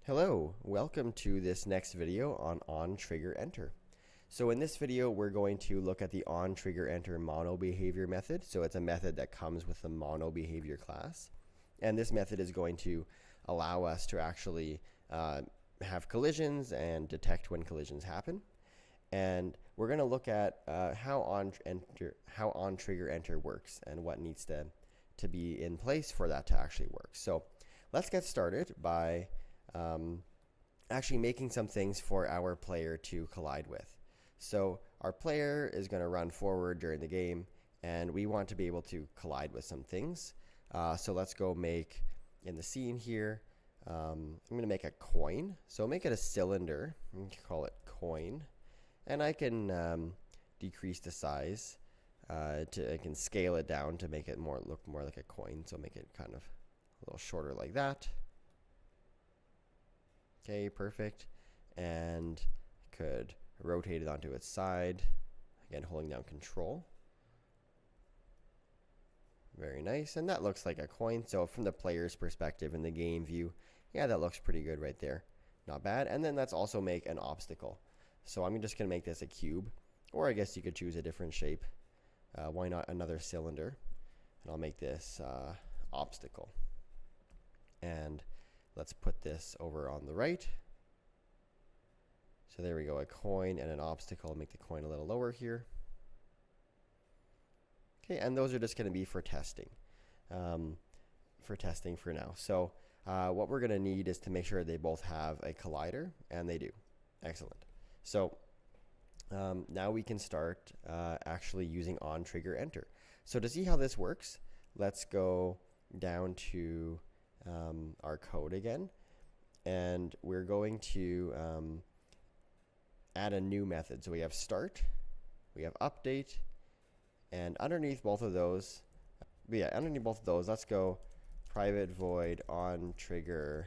Hello, welcome to this next video on OnTriggerEnter. So in this video, we're going to look at the OnTriggerEnter mono behavior method. So it's a method that comes with the mono behavior class. And this method is going to allow us to actually have collisions and detect when collisions happen. And we're going to look at how OnTriggerEnter works and what needs to be in place for that to actually work. So let's get started by actually making some things for our player to collide with. So our player is going to run forward during the game, and we want to be able to collide with some things. So let's go make, in the scene here, I'm going to make a coin. So make it a cylinder. We can call it coin. And I can decrease the size. I can scale it down to make it look more like a coin. So make it kind of a little shorter like that. Okay, perfect. And I could rotate it onto its side. Again, holding down Control. Very nice. And that looks like a coin. So from the player's perspective in the game view, yeah, that looks pretty good right there. Not bad. And then let's also make an obstacle. So I'm just going to make this a cube. Or I guess you could choose a different shape. Why not another cylinder? And I'll make this obstacle. And let's put this over on the right. So there we go, a coin and an obstacle. Make the coin a little lower here. Okay, and those are just going to be for testing. For now. So what we're going to need is to make sure they both have a collider, and they do. Excellent. So now we can start actually using OnTriggerEnter. So to see how this works, let's go down to our code again, and we're going to add a new method. So we have start, we have update, and underneath both of those, let's go private void OnTriggerEnter.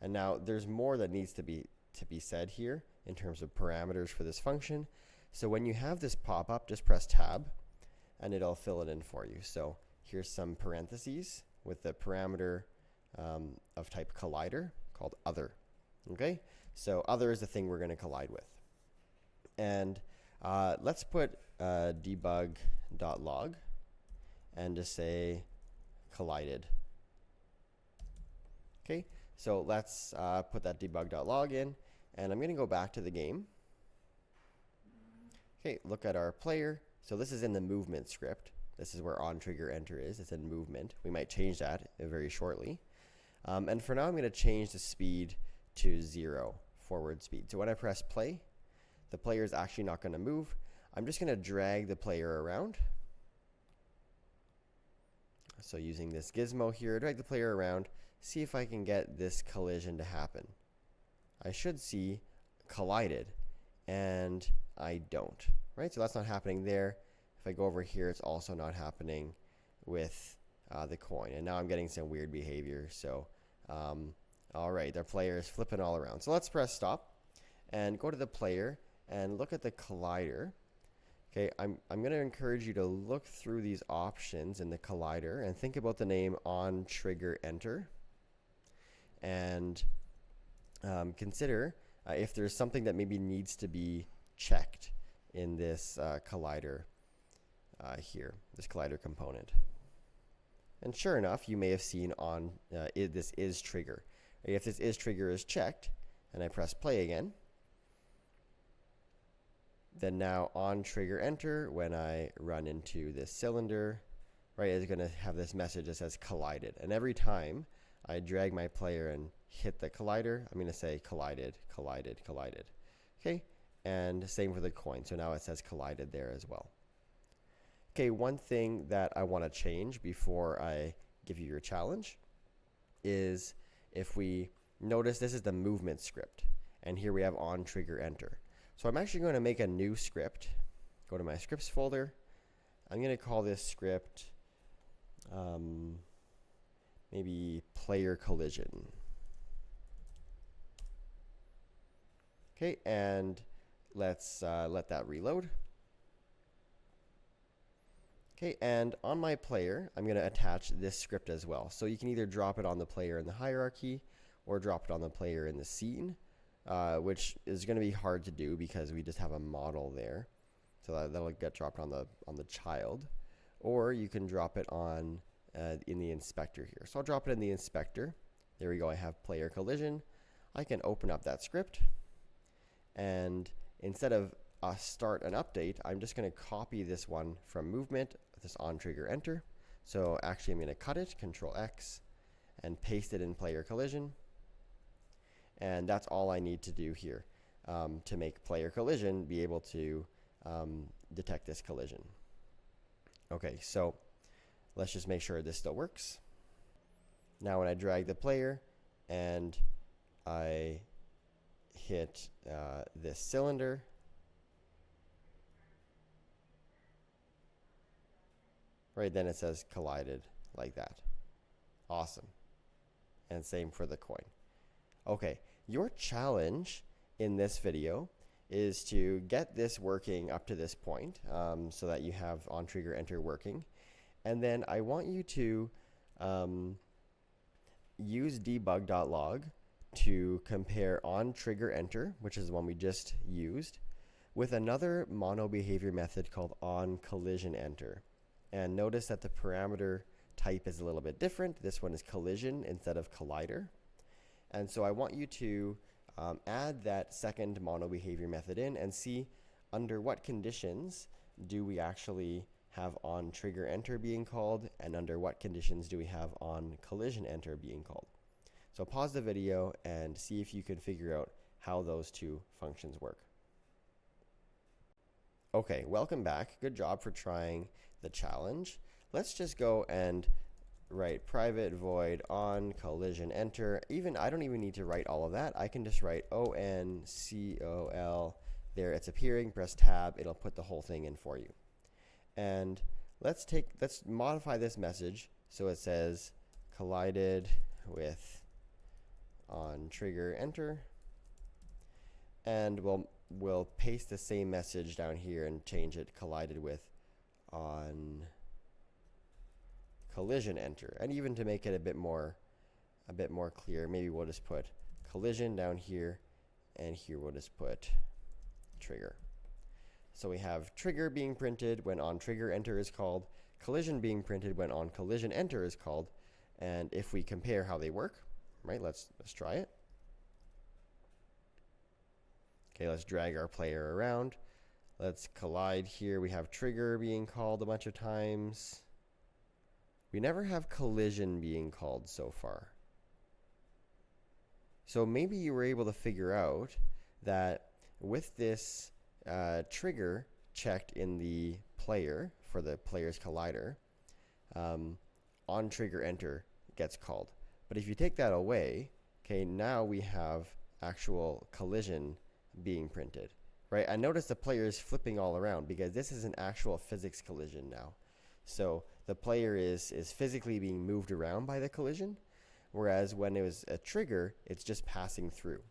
And now there's more that needs to be said here in terms of parameters for this function. So when you have this pop up, just press tab, and it'll fill it in for you. So here's some parentheses with the parameter of type collider called other. Okay, so other is the thing we're going to collide with. And let's put debug.log and just say collided. Okay, so let's put that debug.log in, and I'm going to go back to the game. Okay, look at our player. So this is in the movement script. This is where OnTriggerEnter is. It's in movement. We might change that very shortly. And for now, I'm going to change the speed to 0, forward speed. So when I press play, the player is actually not going to move. I'm just going to drag the player around. So using this gizmo here, drag the player around, see if I can get this collision to happen. I should see collided, and I don't. Right? So that's not happening there. If I go over here, it's also not happening with the coin. And now I'm getting some weird behavior. So, all right, their player is flipping all around. So let's press stop and go to the player and look at the collider. Okay, I'm going to encourage you to look through these options in the collider and think about the name OnTriggerEnter. And consider if there's something that maybe needs to be checked in this collider here, this collider component. And sure enough, you may have seen on this is trigger. If this is trigger is checked, and I press play again, then now OnTriggerEnter, when I run into this cylinder, right, is going to have this message that says collided. And every time I drag my player and hit the collider, I'm going to say collided, collided, collided. Okay, and same for the coin. So now it says collided there as well. Okay, one thing that I want to change before I give you your challenge is if we notice this is the movement script, and here we have OnTriggerEnter. So I'm actually going to make a new script. Go to my scripts folder. I'm going to call this script maybe player collision. Okay, and let's let that reload. Okay, and on my player, I'm going to attach this script as well. So you can either drop it on the player in the hierarchy, or drop it on the player in the scene, which is going to be hard to do because we just have a model there. So that'll get dropped on the child. Or you can drop it on in the inspector here. So I'll drop it in the inspector. There we go. I have player collision. I can open up that script, and instead of start and update, I'm just going to copy this one from movement, this OnTriggerEnter. So actually I'm going to cut it, Control X, and paste it in player collision. And that's all I need to do here to make player collision be able to detect this collision. Okay, so let's just make sure this still works. Now when I drag the player and I hit this cylinder, right, then it says collided like that. Awesome. And same for the coin. Okay, your challenge in this video is to get this working up to this point so that you have OnTriggerEnter working. And then I want you to use debug.log to compare OnTriggerEnter, which is the one we just used, with another mono behavior method called OnCollisionEnter. And notice that the parameter type is a little bit different. This one is collision instead of collider. And so I want you to add that second mono behavior method in and see under what conditions do we actually have OnTriggerEnter being called, and under what conditions do we have OnCollisionEnter being called. So pause the video and see if you can figure out how those two functions work. Okay, welcome back. Good job for trying the challenge. Let's just go and write private void OnCollisionEnter. I don't even need to write all of that. I can just write ONCOL. There, it's appearing. Press tab. It'll put the whole thing in for you. And let's modify this message so it says collided with OnTriggerEnter, and we'll paste the same message down here and change it collided with OnCollisionEnter. And even to make it a bit more clear, maybe we'll just put collision down here, and here we'll just put trigger. So we have trigger being printed when OnTriggerEnter is called, collision being printed when OnCollisionEnter is called. And if we compare how they work, right, let's try it. Okay, let's drag our player around. Let's collide here. We have trigger being called a bunch of times. We never have collision being called so far. So maybe you were able to figure out that with this trigger checked in the player for the player's collider, OnTriggerEnter gets called. But if you take that away, okay, now we have actual collision being printed, right? I notice the player is flipping all around because this is an actual physics collision now. So the player is physically being moved around by the collision, whereas when it was a trigger, it's just passing through.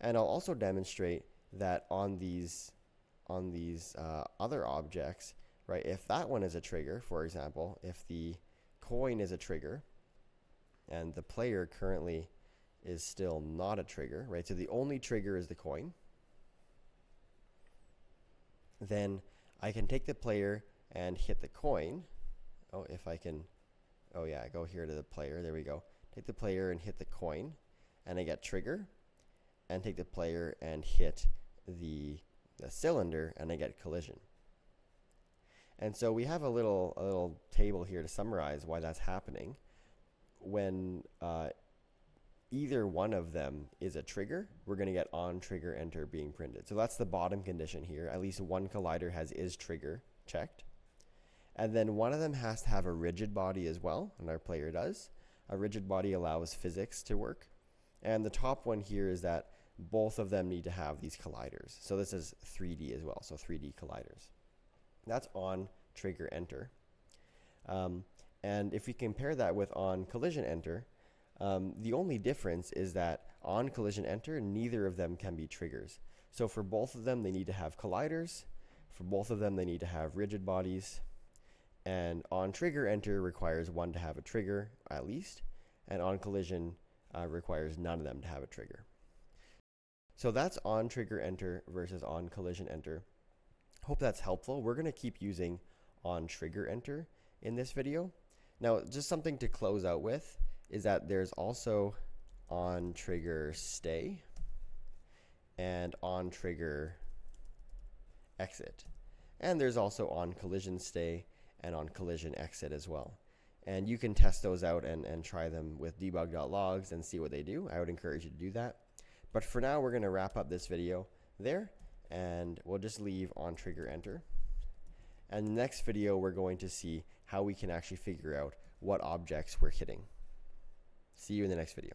And I'll also demonstrate that on these other objects, right? If that one is a trigger, for example, if the coin is a trigger and the player currently is still not a trigger, right? So the only trigger is the coin. Then I can take the player and hit the coin. Oh, if I can, oh yeah, go here to the player. There we go. Take the player and hit the coin, and I get trigger. And take the player and hit the cylinder, and I get collision. And so we have a little table here to summarize why that's happening. When either one of them is a trigger, we're going to get OnTriggerEnter being printed. So that's the bottom condition here. At least one collider has isTrigger checked. And then one of them has to have a rigid body as well, and our player does. A rigid body allows physics to work. And the top one here is that both of them need to have these colliders. So this is 3D as well, so 3D colliders. That's OnTriggerEnter. And if we compare that with OnCollisionEnter, the only difference is that OnCollisionEnter, neither of them can be triggers. So for both of them, they need to have colliders. For both of them, they need to have rigid bodies. And OnTriggerEnter requires one to have a trigger at least. And OnCollision requires none of them to have a trigger. So that's OnTriggerEnter versus OnCollisionEnter. Hope that's helpful. We're going to keep using OnTriggerEnter in this video. Now, just something to close out with is that there's also OnTriggerStay and OnTriggerExit. And there's also OnCollisionStay and OnCollisionExit as well. And you can test those out and try them with debug.logs and see what they do. I would encourage you to do that. But for now, we're going to wrap up this video there, and we'll just leave OnTriggerEnter. And the next video, we're going to see how we can actually figure out what objects we're hitting. See you in the next video.